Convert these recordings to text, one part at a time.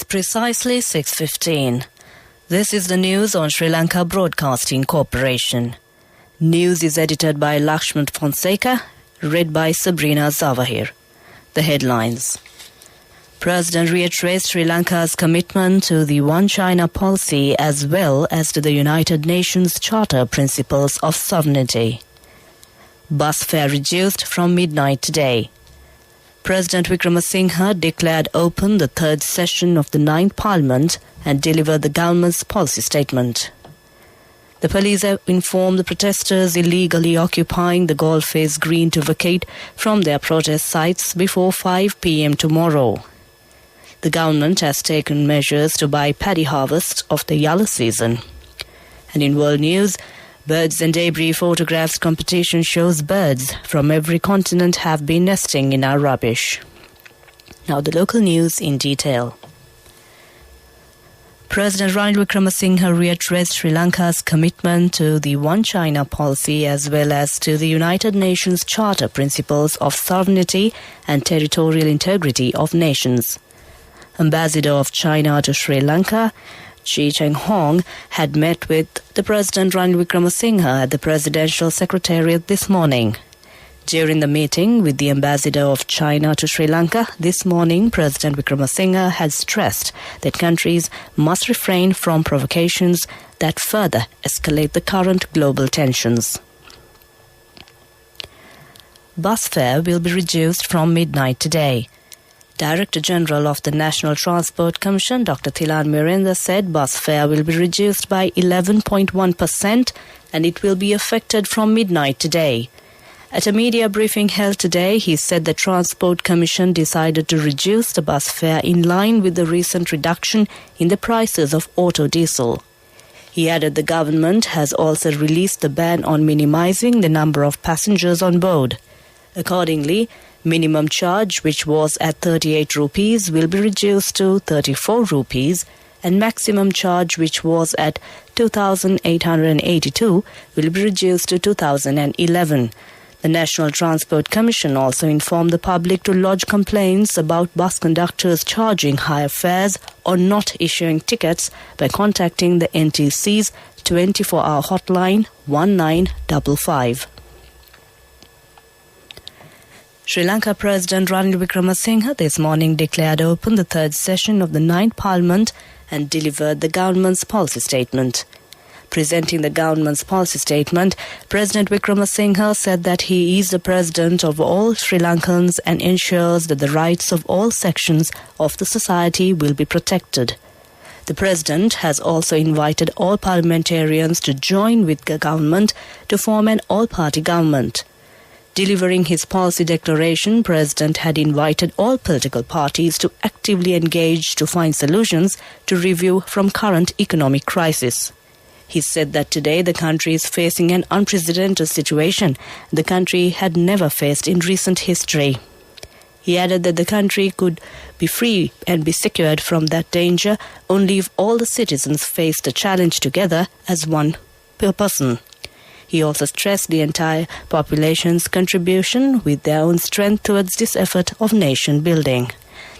It's precisely 6:15. This is the news on Sri Lanka Broadcasting Corporation. News is edited by Lakshman Fonseca, read by Sabrina Zawahir. The headlines. President reiterates Sri Lanka's commitment to the One China policy as well as to the United Nations Charter principles of sovereignty. Bus fare reduced from midnight today. President Wickramasinghe declared open the third session of the 9th Parliament and delivered the government's policy statement. The police have informed the protesters illegally occupying the golf face green to vacate from their protest sites before 5 p.m. tomorrow. The government has taken measures to buy paddy harvest of the yellow season. And in world news, Birds and Debris Photographs competition shows birds from every continent have been nesting in our rubbish. Now the local news in detail. President Ranil Wickramasinghe reiterates Sri Lanka's commitment to the One China policy as well as to the United Nations Charter principles of sovereignty and territorial integrity of nations. Ambassador of China to Sri Lanka, Chi Cheng-hong, had met with the President Ranil Wickramasinghe at the Presidential Secretariat this morning. During the meeting with the Ambassador of China to Sri Lanka this morning, President Wickramasinghe had stressed that countries must refrain from provocations that further escalate the current global tensions. Bus fare will be reduced from midnight today. Director General of the National Transport Commission, Dr. Thilan Miranda, said bus fare will be reduced by 11.1% and it will be effected from midnight today. At a media briefing held today, he said the Transport Commission decided to reduce the bus fare in line with the recent reduction in the prices of auto diesel. He added the government has also released the ban on minimizing the number of passengers on board. Accordingly, minimum charge, which was at 38 rupees, will be reduced to 34 rupees, and maximum charge, which was at 2,882, will be reduced to 2,011. The National Transport Commission also informed the public to lodge complaints about bus conductors charging higher fares or not issuing tickets by contacting the NTC's 24-hour hotline 1955. Sri Lanka President Ranil Wickramasinghe this morning declared open the third session of the 9th Parliament and delivered the government's policy statement. Presenting the government's policy statement, President Wickramasinghe said that he is the president of all Sri Lankans and ensures that the rights of all sections of the society will be protected. The president has also invited all parliamentarians to join with the government to form an all-party government. Delivering his policy declaration, President had invited all political parties to actively engage to find solutions to review from current economic crisis. He said that today the country is facing an unprecedented situation the country had never faced in recent history. He added that the country could be free and be secured from that danger only if all the citizens faced the challenge together as one person. He also stressed the entire population's contribution with their own strength towards this effort of nation building.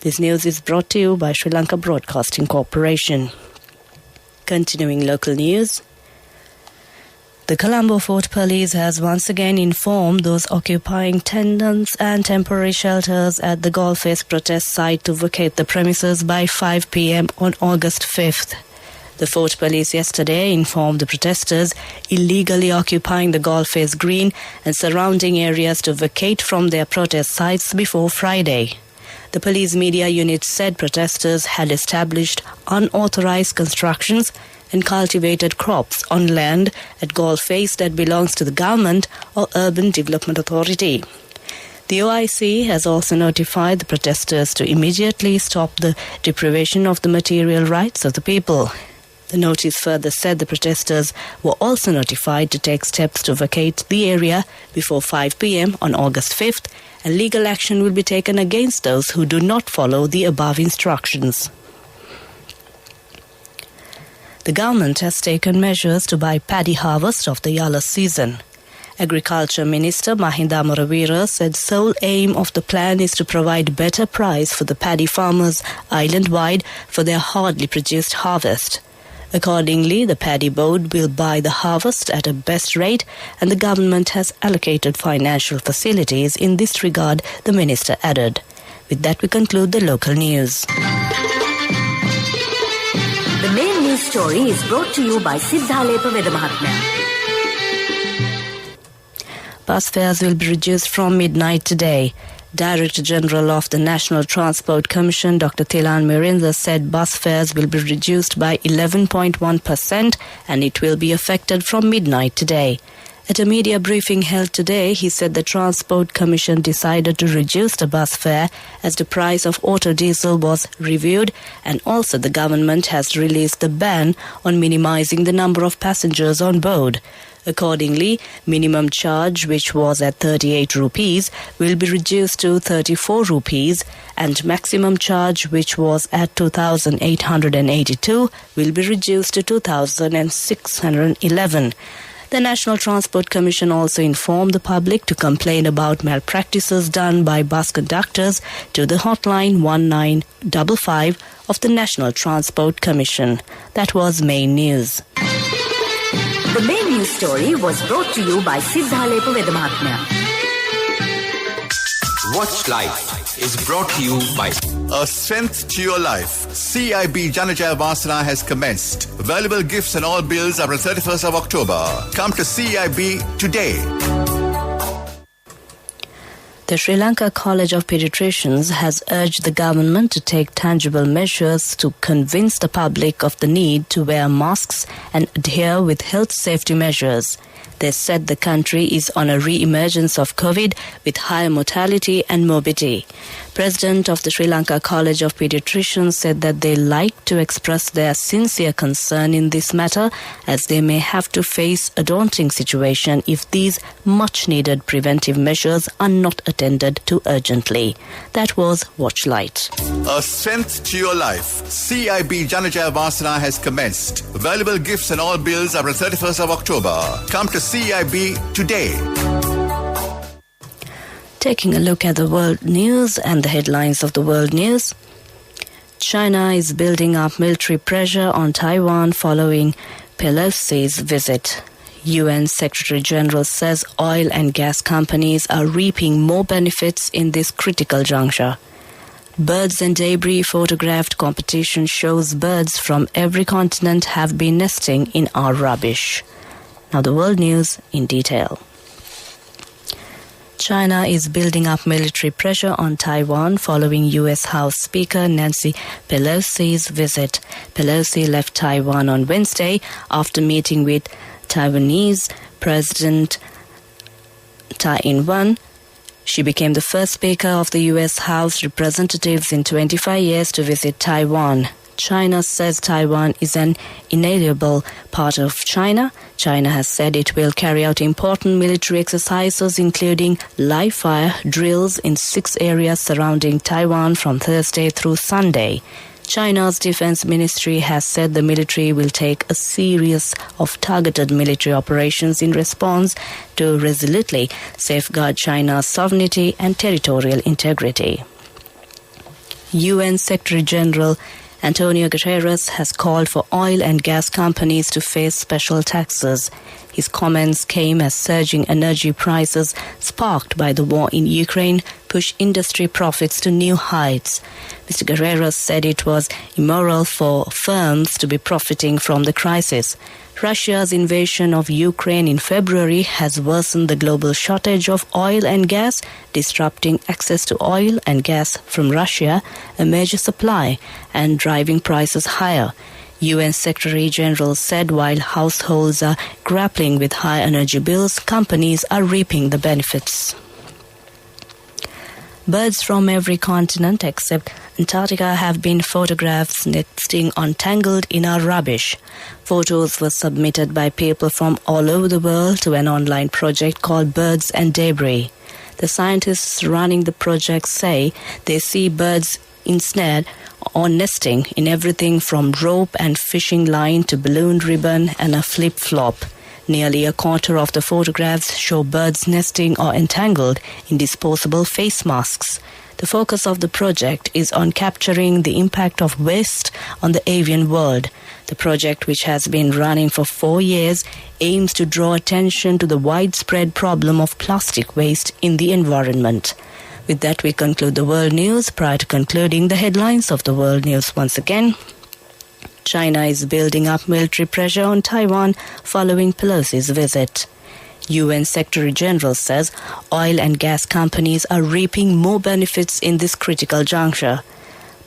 This news is brought to you by Sri Lanka Broadcasting Corporation. Continuing local news. The Colombo Fort Police has once again informed those occupying tents and temporary shelters at the Golf Face protest site to vacate the premises by 5 p.m. on August 5th. The Fort Police yesterday informed the protesters illegally occupying the Golf Face Green and surrounding areas to vacate from their protest sites before Friday. The police media unit said protesters had established unauthorized constructions and cultivated crops on land at Golf Face that belongs to the government or Urban Development Authority. The OIC has also notified the protesters to immediately stop the deprivation of the material rights of the people. The notice further said the protesters were also notified to take steps to vacate the area before 5 p.m. on August 5th, and legal action will be taken against those who do not follow the above instructions. The government has taken measures to buy paddy harvest of the yellow season. Agriculture Minister Mahinda Amaravira said sole aim of the plan is to provide better price for the paddy farmers island-wide for their hardly produced harvest. Accordingly, the Paddy Board will buy the harvest at a best rate and the government has allocated financial facilities in this regard, the minister added. With that, we conclude the local news. The main news story is brought to you by Siddhalepa Vedamahatmya. Bus fares will be reduced from midnight today. Director General of the National Transport Commission, Dr. Thilan Mirinda, said bus fares will be reduced by 11.1% and it will be effected from midnight today. At a media briefing held today, he said the Transport Commission decided to reduce the bus fare as the price of auto diesel was reviewed and also the government has released the ban on minimizing the number of passengers on board. Accordingly, minimum charge, which was at 38 rupees, will be reduced to 34 rupees and maximum charge, which was at 2,882, will be reduced to 2,611. The National Transport Commission also informed the public to complain about malpractices done by bus conductors to the hotline 1955 of the National Transport Commission. That was main news. The main news story was brought to you by Siddhalepa Vedamahatmya. Watch Life is brought to you by A Strength to Your Life. CIB Janajaya Vasana has commenced. Valuable gifts and all bills are on 31st of October. Come to CIB today. The Sri Lanka College of Pediatricians has urged the government to take tangible measures to convince the public of the need to wear masks and adhere with health safety measures. They said the country is on a re-emergence of COVID with higher mortality and morbidity. President of the Sri Lanka College of Pediatricians said that they like to express their sincere concern in this matter as they may have to face a daunting situation if these much-needed preventive measures are not attended to urgently. That was Watchlight. A Strength to Your Life. CIB Janajaya Vasana has commenced. Valuable gifts and all bills are on 31st of October. Come to CIB today. Taking a look at the world news and the headlines of the world news. China is building up military pressure on Taiwan following Pelosi's visit. UN Secretary General says oil and gas companies are reaping more benefits in this critical juncture. Birds and debris photographed competition shows birds from every continent have been nesting in our rubbish. Now the world news in detail. China is building up military pressure on Taiwan following U.S. House Speaker Nancy Pelosi's visit. Pelosi left Taiwan on Wednesday after meeting with Taiwanese President Tsai Ing-wen. She became the first Speaker of the U.S. House Representatives in 25 years to visit Taiwan. China says Taiwan is an inalienable part of China. China has said it will carry out important military exercises including live-fire drills in 6 areas surrounding Taiwan from Thursday through Sunday. China's Defense Ministry has said the military will take a series of targeted military operations in response to resolutely safeguard China's sovereignty and territorial integrity. UN Secretary General Antonio Guterres has called for oil and gas companies to face special taxes. His comments came as surging energy prices sparked by the war in Ukraine push industry profits to new heights. Mr. Guterres said it was immoral for firms to be profiting from the crisis. Russia's invasion of Ukraine in February has worsened the global shortage of oil and gas, disrupting access to oil and gas from Russia, a major supply, and driving prices higher. UN Secretary General said while households are grappling with high energy bills, companies are reaping the benefits. Birds from every continent except Antarctica have been photographed nesting entangled in our rubbish. Photos were submitted by people from all over the world to an online project called Birds and Debris. The scientists running the project say they see birds ensnared or nesting in everything from rope and fishing line to balloon ribbon and a flip-flop. Nearly a quarter of the photographs show birds nesting or entangled in disposable face masks. The focus of the project is on capturing the impact of waste on the avian world. The project, which has been running for 4 years, aims to draw attention to the widespread problem of plastic waste in the environment. With that, we conclude the world news. Prior to concluding, the headlines of the world news once again. China is building up military pressure on Taiwan following Pelosi's visit. UN Secretary General says oil and gas companies are reaping more benefits in this critical juncture.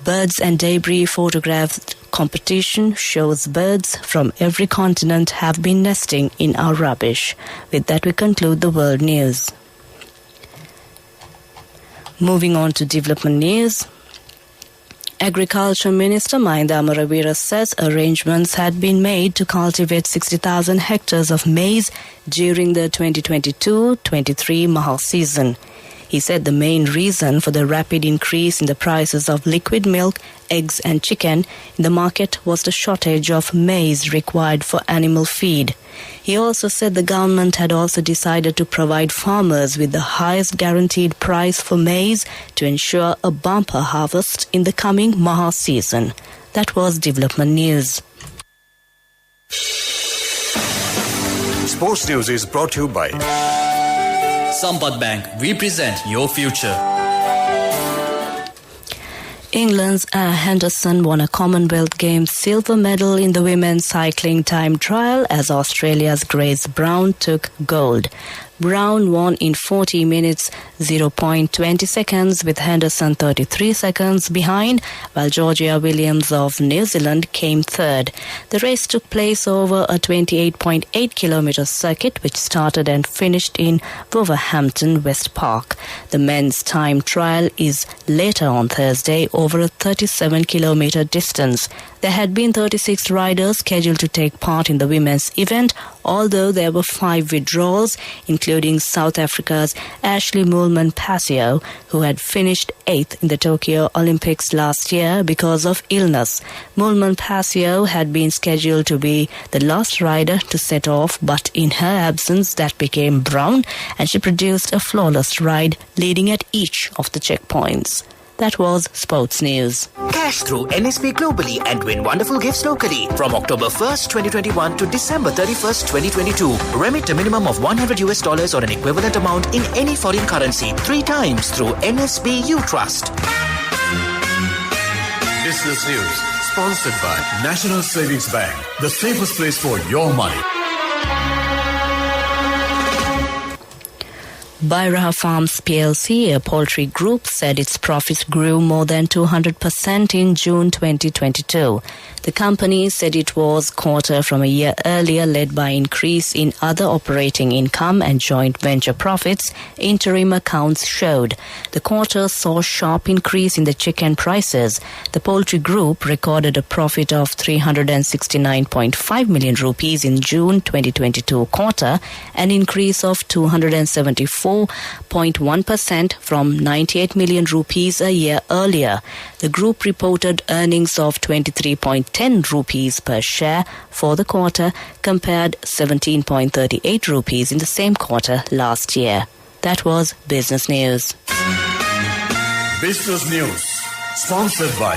Birds and debris photograph competition shows birds from every continent have been nesting in our rubbish. With that, we conclude the world news. Moving on to development news. Agriculture Minister Mahinda Amaravira says arrangements had been made to cultivate 60,000 hectares of maize during the 2022-23 Mahal season. He said the main reason for the rapid increase in the prices of liquid milk, eggs and chicken in the market was the shortage of maize required for animal feed. He also said the government had also decided to provide farmers with the highest guaranteed price for maize to ensure a bumper harvest in the coming Mahal season. That was development news. Sports News is brought to you by Sampath Bank, we present your future. England's Anna Henderson won a Commonwealth Games silver medal in the women's cycling time trial as Australia's Grace Brown took gold. Brown won in 40 minutes 0.20 seconds with Henderson 33 seconds behind, while Georgia Williams of New Zealand came third. The race took place over a 28.8-kilometre circuit which started and finished in Wolverhampton West Park. The men's time trial is later on Thursday over a 37-kilometre distance. There had been 36 riders scheduled to take part in the women's event, although there were 5 withdrawals, including South Africa's Ashley Moolman-Pasio, who had finished 8th in the Tokyo Olympics last year because of illness. Moolman-Pasio had been scheduled to be the last rider to set off, but in her absence that became Brown, and she produced a flawless ride leading at each of the checkpoints. That was Sports News. Cash through NSB globally and win wonderful gifts locally. From October 1st, 2021 to December 31st, 2022. Remit a minimum of $100 or an equivalent amount in any foreign currency 3 times through NSB U Trust. Business News, sponsored by National Savings Bank, the safest place for your money. Bairaha Farms PLC, a poultry group, said its profits grew more than 200% in June 2022. The company said it was quarter from a year earlier led by increase in other operating income and joint venture profits, interim accounts showed. The quarter saw a sharp increase in the chicken prices. The poultry group recorded a profit of 369.5 million rupees in June 2022 quarter, an increase of 274.1% from 98 million rupees a year earlier. The group reported earnings of 23.10 rupees per share for the quarter, compared 17.38 rupees in the same quarter last year. That was Business News. Business News, sponsored by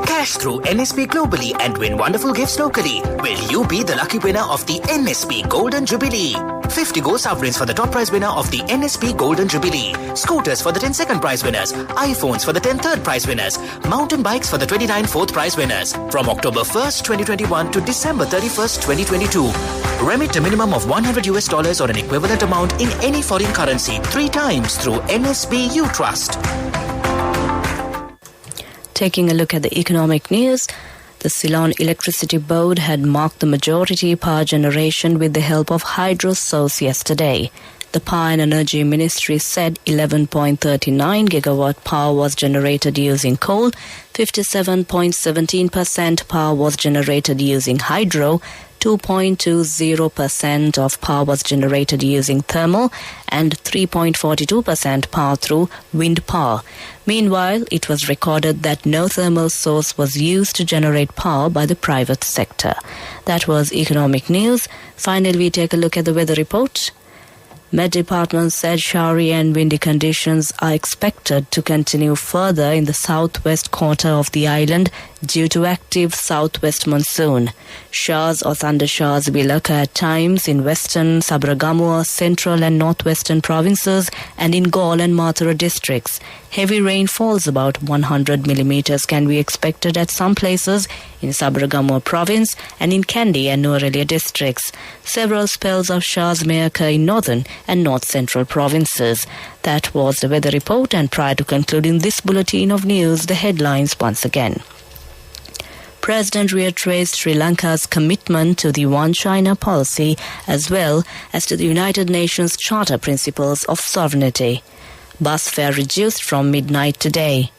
Cash through NSB globally and win wonderful gifts locally. Will you be the lucky winner of the NSB Golden Jubilee? 50 gold sovereigns for the top prize winner of the NSB Golden Jubilee. Scooters for the 10 second prize winners. iPhones for the 10 third prize winners. Mountain bikes for the 29 fourth prize winners. From October 1st, 2021 to December 31st, 2022. Remit a minimum of $100 or an equivalent amount in any foreign currency 3 times through NSB U Trust. Taking a look at the economic news, the Ceylon Electricity Board had marked the majority power generation with the help of hydro source yesterday. The Power and Energy Ministry said 11.39 gigawatt power was generated using coal, 57.17% power was generated using hydro, 2.20% of power was generated using thermal and 3.42% power through wind power. Meanwhile, it was recorded that no thermal source was used to generate power by the private sector. That was economic news. Finally, we take a look at the weather report. Met Department said showery and windy conditions are expected to continue further in the southwest quarter of the island due to active southwest monsoon. Showers or thundershowers will occur at times in western, Sabaragamuwa, central and northwestern provinces and in Galle and Mathura districts. Heavy rainfalls about 100 millimeters can be expected at some places in Sabaragamuwa province and in Kandy and Nuwara districts. Several spells of showers may occur in northern and north central provinces. That was the weather report, and prior to concluding this bulletin of news, the headlines once again. President reiterates Sri Lanka's commitment to the One China policy as well as to the United Nations Charter principles of sovereignty. Bus fare reduced from midnight today.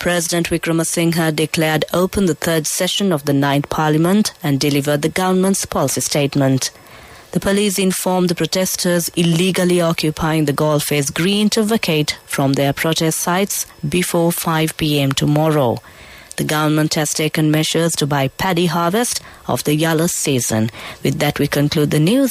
President Wickremesinghe declared open the third session of the 9th Parliament and delivered the government's policy statement. The police informed the protesters illegally occupying the Golface Green to vacate from their protest sites before 5 p.m. tomorrow. The government has taken measures to buy paddy harvest of the Yalla season. With that, we conclude the news.